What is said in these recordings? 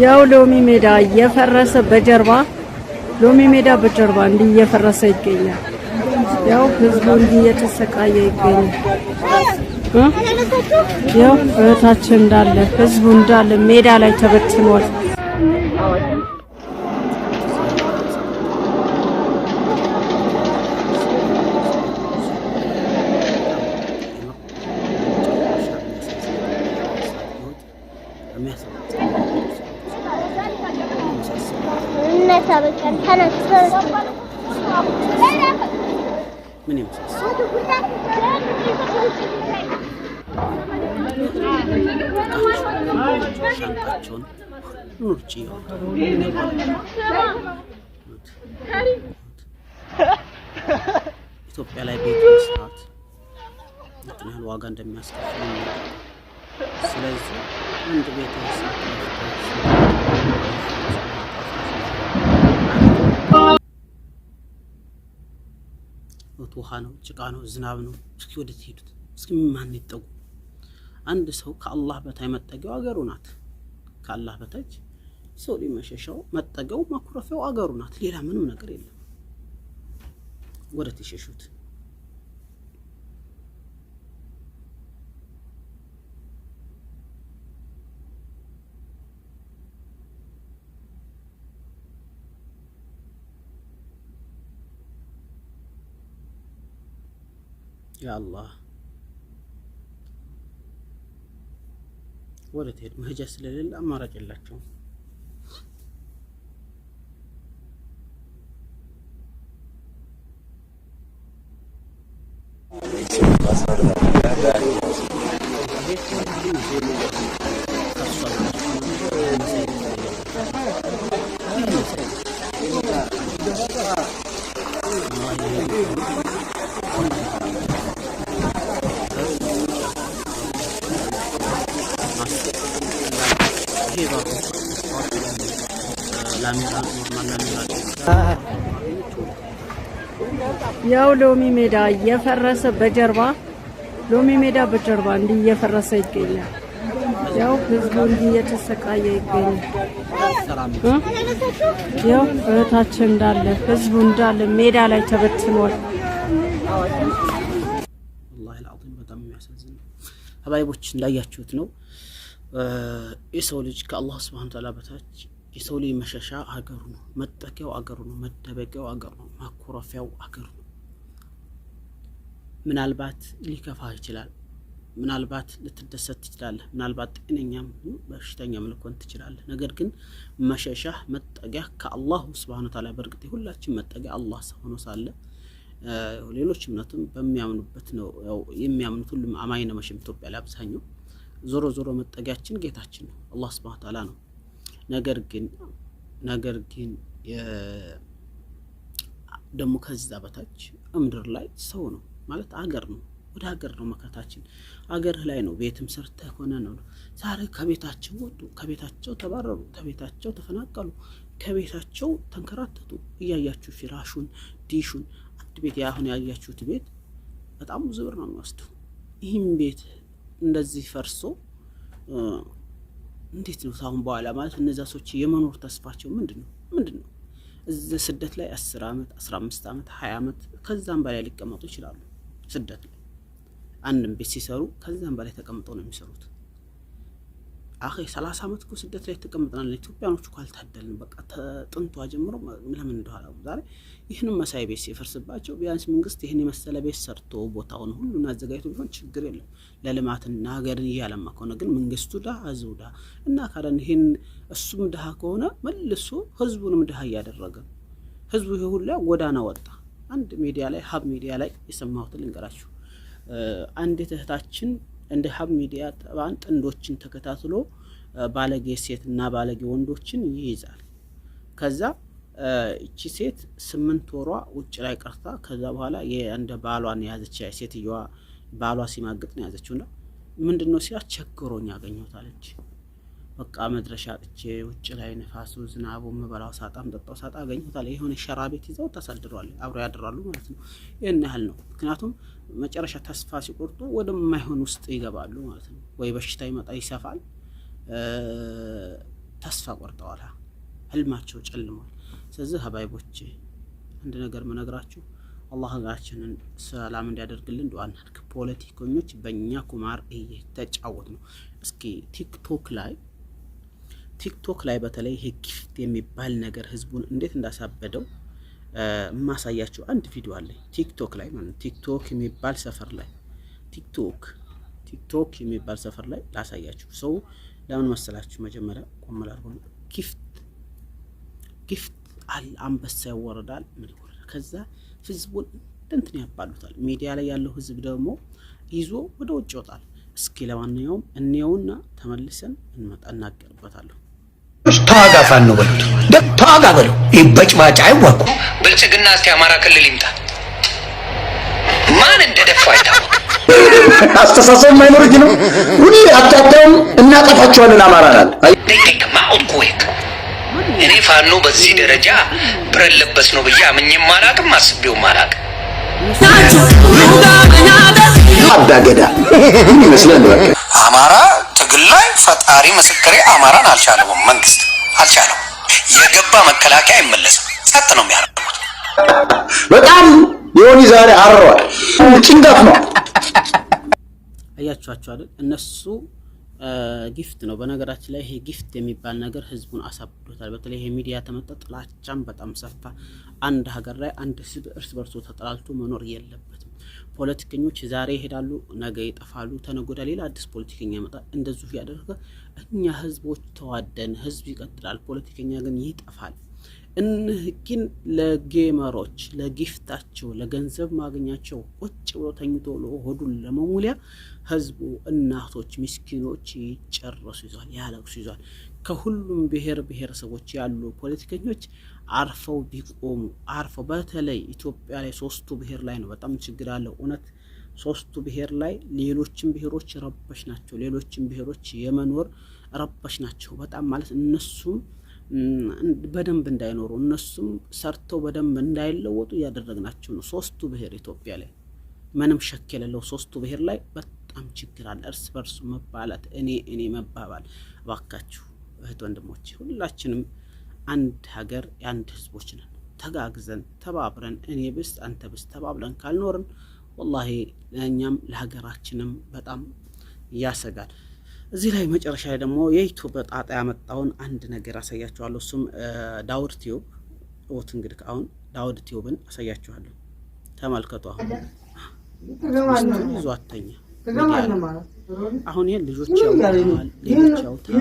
ያው ሎሚ ሜዳ እየፈረሰ በጀርባ ሎሚ ሜዳ በጀርባ እንዲህ እየፈረሰ ይገኛል። ያው ህዝቡ እንዲህ እየተሰቃየ ይገኛል። ያው እህታችን እንዳለ ህዝቡ እንዳለ ሜዳ ላይ ተበትኗል። ኢትዮጵያ ላይ ቤት መስራት ምን ያህል ዋጋ እንደሚያስከፍል ስለዚህ አንድ ቤት መስራት ውሃ ነው፣ ጭቃ ነው፣ ዝናብ ነው። እስኪ ወደ ትሄዱት እስኪ ማን ይጠጉ? አንድ ሰው ከአላህ በታይ መጠጊያው አገሩ ናት። ከአላህ በታች ሰው ሊመሸሻው መጠጊያው ማኩረፊያው አገሩ ናት። ሌላ ምንም ነገር የለም። ወደ ትሸሹት ያ አላህ ወደ ትሄድ መሄጃ ስለሌለ አማራጭ የላቸውም። ያው ሎሚ ሜዳ እየፈረሰ በጀርባ ሎሚ ሜዳ በጀርባ እንዲህ እየፈረሰ ይገኛል። ያው ህዝቡ እንዲህ እየተሰቃየ ይገኛል። ያው እህታችን እንዳለ ህዝቡ እንዳለ ሜዳ ላይ ተበትኗል። ወላሂ አልዓዚም በጣም የሚያሳዝን ሀባይቦች እንዳያችሁት ነው። የሰው ልጅ ከአላህ ሱብሓነሁ ወተዓላ በታች የሰው ልጅ መሸሻ አገሩ ነው፣ መጠጊያው አገሩ ነው፣ መደበቂያው አገሩ ነው፣ ማኮረፊያው አገሩ ነው። ምናልባት ሊከፋ ይችላል፣ ምናልባት ልትደሰት ትችላለህ፣ ምናልባት ጤነኛም በሽተኛም ልትሆን ትችላለህ። ነገር ግን መሸሻ መጠጊያ ከአላህ ሱብሓነሁ ወተዓላ በርግጥ ሁላችን መጠጊያ አላህ ሆኖ ሳለ ሌሎች እምነትም በሚያምኑበት ነው። ያው የሚያምኑት ሁሉም አማኝ ነው መቼም ኢትዮጵያ ላይ አብዛኛው። ዞሮ ዞሮ መጠጊያችን ጌታችን ነው፣ አላህ ሱብሓነሁ ወተዓላ ነው። ነገር ግን ደግሞ ከዛ በታች ምድር ላይ ሰው ነው ማለት አገር ነው። ወደ ሀገር ነው መከታችን። አገርህ ላይ ነው ቤትም ሰርተህ ሆነ ነው። ዛሬ ከቤታቸው ወጡ፣ ከቤታቸው ተባረሩ፣ ከቤታቸው ተፈናቀሉ፣ ከቤታቸው ተንከራተቱ። እያያችሁ ፊራሹን ዲሹን አንድ ቤት ያሁን ያያችሁት ቤት በጣም ብዙ ብር ነው የሚወስደው። ይህም ቤት እንደዚህ ፈርሶ እንዴት ነው ታውን በኋላ ማለት እነዛ ሰዎች የመኖር ተስፋቸው ምንድነው? እዚህ ስደት ላይ 10 አመት 15 አመት 20 አመት ከዛም በላይ ሊቀመጡ ይችላሉ። ስደት ላይ አንድም ቤት ሲሰሩ ከዛም በላይ ተቀምጠው ነው የሚሰሩት። አኺ 30 አመት እኮ ስደት ላይ ተቀምጠናል። ኢትዮጵያኖች እኮ አልታደልን። በቃ ጥንቷ ጀምሮ ለምን እንደኋላ ዛሬ ይህንን መሳይ ቤት ሲፈርስባቸው ቢያንስ መንግስት ይህን የመሰለ ቤት ሰርቶ ቦታውን ሁሉን አዘጋጅቶ ቢሆን ችግር የለም ለልማትና ሀገርን እያለማ ከሆነ ግን መንግስቱ ዳ ህዝቡ ዳ እና ካለን ይሄን እሱም ድሃ ከሆነ መልሶ ህዝቡንም ድሃ እያደረገ ህዝቡ ይሄ ሁሉ ጎዳና ወጣ። አንድ ሚዲያ ላይ ሀብ ሚዲያ ላይ የሰማሁት ልንገራችሁ። አንዲት እህታችን እንደ ሀብ ሚዲያ ተባን ጥንዶችን ተከታትሎ ባለጌ ሴትና ባለጌ ወንዶችን ይይዛል። ከዛ እቺ ሴት 8 ወሯ ውጭ ላይ ቀርታ ከዛ በኋላ የእንደ ባሏን ያዘች ሴትየዋ ባሏ ሲማግጥ ነው ያዘችውና ምንድነው ሲያስቸግሮኝ ያገኘታለች። በቃ መድረሻ አጥቼ ውጭ ላይ ንፋሱ ዝናቡ መበላው ሳጣም ጠጣው ሳጣ አገኘታል። የሆነ ሸራ ቤት ይዘው ተሰድሯል፣ አብረው ያድራሉ ማለት ነው። ይሄን ያህል ነው። ምክንያቱም መጨረሻ ተስፋ ሲቆርጡ ወደማይሆን ውስጥ ይገባሉ ማለት ነው። ወይ በሽታ ይመጣ ይሰፋል፣ ተስፋ ቆርጠዋል፣ ህልማቸው ጨልሟል። ስለዚህ ሀባይቦቼ አንድ ነገር መነግራችሁ አላህ ሀገራችንን ሰላም እንዲያደርግልን ዱዓ እናድርግ። ፖለቲከኞች በእኛ ቁማር እየተጫወቱ ነው። እስኪ ቲክቶክ ላይ በተለይ ይሄ ጊፍት የሚባል ነገር ህዝቡን እንዴት እንዳሳበደው ማሳያችሁ አንድ ቪዲዮ አለ። ቲክቶክ ላይ ማለት ቲክቶክ የሚባል ሰፈር ላይ ቲክቶክ የሚባል ሰፈር ላይ ላሳያችሁ። ሰው ለምን መሰላችሁ? መጀመሪያ ቆመላር ሆኖ ጊፍት አንበሳ ይወረዳል፣ ምን ይወረዳል። ከዛ ህዝቡን እንትን ያባሉታል። ሚዲያ ላይ ያለው ህዝብ ደግሞ ይዞ ወደ ውጭ ይወጣል። እስኪ ለማንኛውም እንየውና ተመልሰን እናገርበታለሁ። ታጋፋን ነው በሉት፣ ታጋ በሉ ይበጭባጭ አይወቁ። ብልጽግና እስቲ አማራ ክልል ይምጣ፣ ማን እንደደፋው አይታወቅ። አስተሳሰብ ማይኖርጅ ነው። ሁሌ አጣጣም እናጠፋቸዋለን አማራናል። ደቂቅ ማውት ኮይክ እኔ ፋኖ በዚህ ደረጃ ብረት ለበስ ነው ብዬ አምኜም አላቅም፣ አስቤውም አላቅም። አዳገዳ ይመስላል። አማራ ትግል ላይ ፈጣሪ ምስክሬ አማራን አልቻለውም፣ መንግስት አልቻለው። የገባ መከላከያ አይመለስም፣ ጸጥ ነው የሚያደርጉት። በጣም የሆነ ዛሬ አረዋል፣ ጭንጋፍ ነው። አያችኋቸው አይደል? እነሱ ጊፍት ነው። በነገራችን ላይ ይሄ ጊፍት የሚባል ነገር ህዝቡን አሳብዶታል። በተለይ ይሄ ሚዲያ ተመጣ ጥላቻም በጣም ሰፋ። አንድ ሀገር ላይ አንድ ህዝብ እርስ በርሶ ተጠላልቶ መኖር የለበትም። ፖለቲከኞች ዛሬ ይሄዳሉ፣ ነገ ይጠፋሉ፣ ተነጎዳ ሌላ አዲስ ፖለቲከኛ ይመጣል። እንደዚሁ ያደረገ እኛ ህዝቦች ተዋደን ህዝብ ይቀጥላል፣ ፖለቲከኛ ግን ይጠፋል። እነህ ግን ለጌመሮች ለጊፍታቸው ለገንዘብ ማግኛቸው ቁጭ ብሎ ተኝቶ ሆዱን ለመሙሊያ ህዝቡ እናቶች ምስኪኖች ይጨረሱ ይዟል፣ ያለቅሱ ይዟል። ከሁሉም ብሔር ብሔረሰቦች ያሉ ፖለቲከኞች አርፈው ቢቆሙ አርፈው በተለይ ኢትዮጵያ ላይ ሶስቱ ብሔር ላይ ነው በጣም ችግር አለው። እውነት ሶስቱ ብሔር ላይ ሌሎችም ብሔሮች ረበሽ ናቸው። ሌሎችም ብሔሮች የመኖር ረበሽ ናቸው በጣም ማለት እነሱም በደንብ እንዳይኖሩ እነሱም ሰርተው በደንብ እንዳይለወጡ እያደረግናቸው ነው። ሶስቱ ብሔር ኢትዮጵያ ላይ ምንም ሸክ የሌለው ሶስቱ ብሔር ላይ በጣም ችግር አለ። እርስ በርሱ መባላት እኔ መባባል። እባካችሁ እህት ወንድሞቼ ሁላችንም አንድ ሀገር የአንድ ህዝቦች ነን። ተጋግዘን ተባብረን እኔ ብስ አንተ ብስ ተባብለን ካልኖርን ወላሂ ለእኛም ለሀገራችንም በጣም ያሰጋል። እዚህ ላይ መጨረሻ ላይ ደግሞ የኢትዮጵያ ጣጣ ያመጣውን አንድ ነገር አሳያችኋለሁ። እሱም ዳውድ ቲዩብ ወት እንግዲህ አሁን ዳውድ ቲዩብን አሳያችኋለሁ። ተመልከቱ። አሁን ይዟተኛ አሁን ይሄን ልጆች ያውታል፣ ልጆች ያውታል።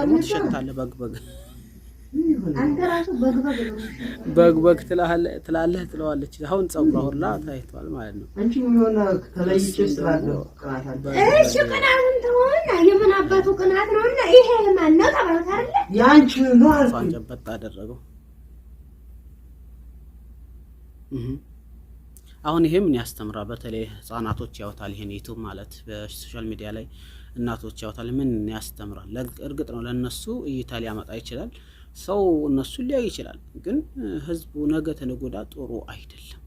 ምን ተሸታለ በግበግ በግበግ ትላለህ ትለዋለች። አሁን ጸጉሯ ሁላ ታይቷል ማለት ነው። አንቺ ምን ተለይቼ ስላለው እሺ ቅናቱን ተወውና የምን አባቱ ቅናት ነውና ይሄ ማን ነው ተባልክ አይደል? ያንቺ ነው አልኩኝ። ጨበጥ አደረገው። አሁን ይሄ ምን ያስተምራል? በተለይ ህፃናቶች ያውታል ይሄን ዩቲዩብ ማለት በሶሻል ሚዲያ ላይ እናቶች ያውታል። ምን ያስተምራል? እርግጥ ነው ለነሱ እይታ ሊያመጣ ይችላል። ሰው እነሱ ሊያይ ይችላል። ግን ህዝቡ ነገ ተነጎዳ ጥሩ አይደለም።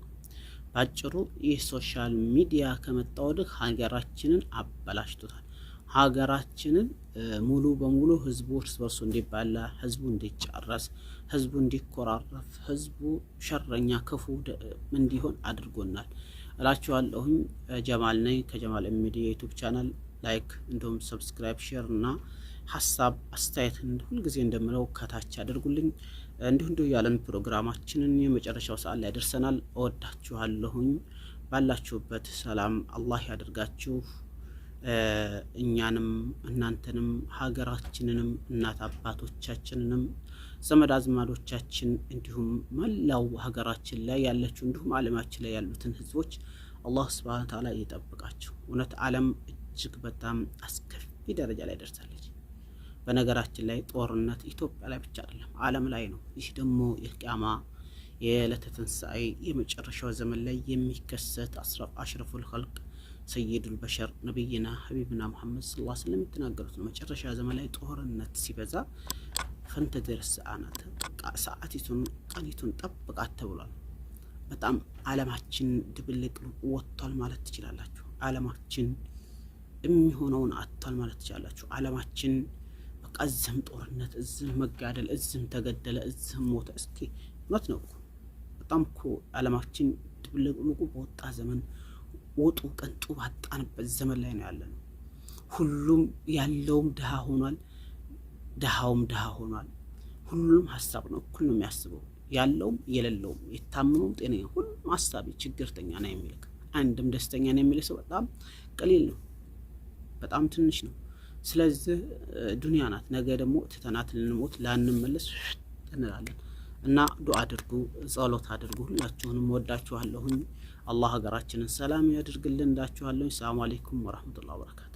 ባጭሩ ይህ ሶሻል ሚዲያ ከመጣ ወዲህ ሀገራችንን አበላሽቶታል። ሀገራችንን ሙሉ በሙሉ ህዝቡ እርስ በርሱ እንዲባላ፣ ህዝቡ እንዲጫረስ፣ ህዝቡ እንዲኮራረፍ፣ ህዝቡ ሸረኛ ክፉ እንዲሆን አድርጎናል እላችኋለሁኝ። ጀማል ነኝ ከጀማል ሚዲያ ዩቲዩብ ቻናል። ላይክ እንዲሁም ሰብስክራይብ፣ ሼር እና ሀሳብ አስተያየት ሁልጊዜ እንደምለው ከታች አድርጉልኝ። እንዲሁ ያለን ፕሮግራማችንን የመጨረሻው ሰዓት ላይ ደርሰናል። እወዳችኋለሁኝ። ባላችሁበት ሰላም አላህ ያደርጋችሁ። እኛንም እናንተንም ሀገራችንንም እናት አባቶቻችንንም ዘመድ አዝማዶቻችን እንዲሁም መላው ሀገራችን ላይ ያለችው እንዲሁም ዓለማችን ላይ ያሉትን ህዝቦች አላህ Subhanahu Wa Ta'ala ይጠብቃቸው። እውነት ዓለም እጅግ በጣም አስከፊ ደረጃ ላይ ደርሳለች። በነገራችን ላይ ጦርነት ኢትዮጵያ ላይ ብቻ አይደለም ዓለም ላይ ነው። ይህ ደግሞ የቂያማ የዕለተ ትንሣኤ የመጨረሻው ዘመን ላይ የሚከሰት አሽረፉል ኸልቅ ሰይዱል በሸር ነብይና ሐቢብና መሐመድ ሰለላሁ ዐለይሂ ወሰለም የተናገሩት ነው። መጨረሻ ዘመን ላይ ጦርነት ሲበዛ ፈንተደር ሰዓናት ሰዓቲቱን ቀኒቱን ጠብቃት ተብሏል። በጣም ዓለማችን ድብልቅ ወጥቷል ማለት ትችላላችሁ። ዓለማችን የሚሆነውን አጥቷል ማለት ትችላላችሁ። ዓለማችን በቃ እዝም ጦርነት፣ እዝም መጋደል፣ እዝም ተገደለ፣ እዝም ሞተ። እስኪ እውነት ነው እኮ በጣም እኮ ዓለማችን ድብልቅልቁ በወጣ ዘመን ወጡ ቀንጡ ባጣንበት ዘመን ላይ ነው ያለነው። ሁሉም ያለውም ድሃ ሆኗል፣ ድሃውም ድሃ ሆኗል። ሁሉም ሀሳብ ነው እኩል ነው የሚያስበው። ያለውም የሌለውም የታመመውም ጤነኛ ሁሉም ሀሳቢ ችግርተኛ ነው የሚልክ አንድም ደስተኛ ነው የሚል ሰው በጣም ቀሊል ነው፣ በጣም ትንሽ ነው። ስለዚህ ዱንያ ናት። ነገ ደግሞ ትተናት ልንሞት ላንመለስ እንላለን እና ዱዓ አድርጉ፣ ጸሎት አድርጉ። ሁላችሁንም ወዳችኋለሁኝ። አላህ ሀገራችንን ሰላም ያድርግልን እንዳችኋለሁኝ። ሰላም አለይኩም ወራህመቱላሂ ወበረካቱ።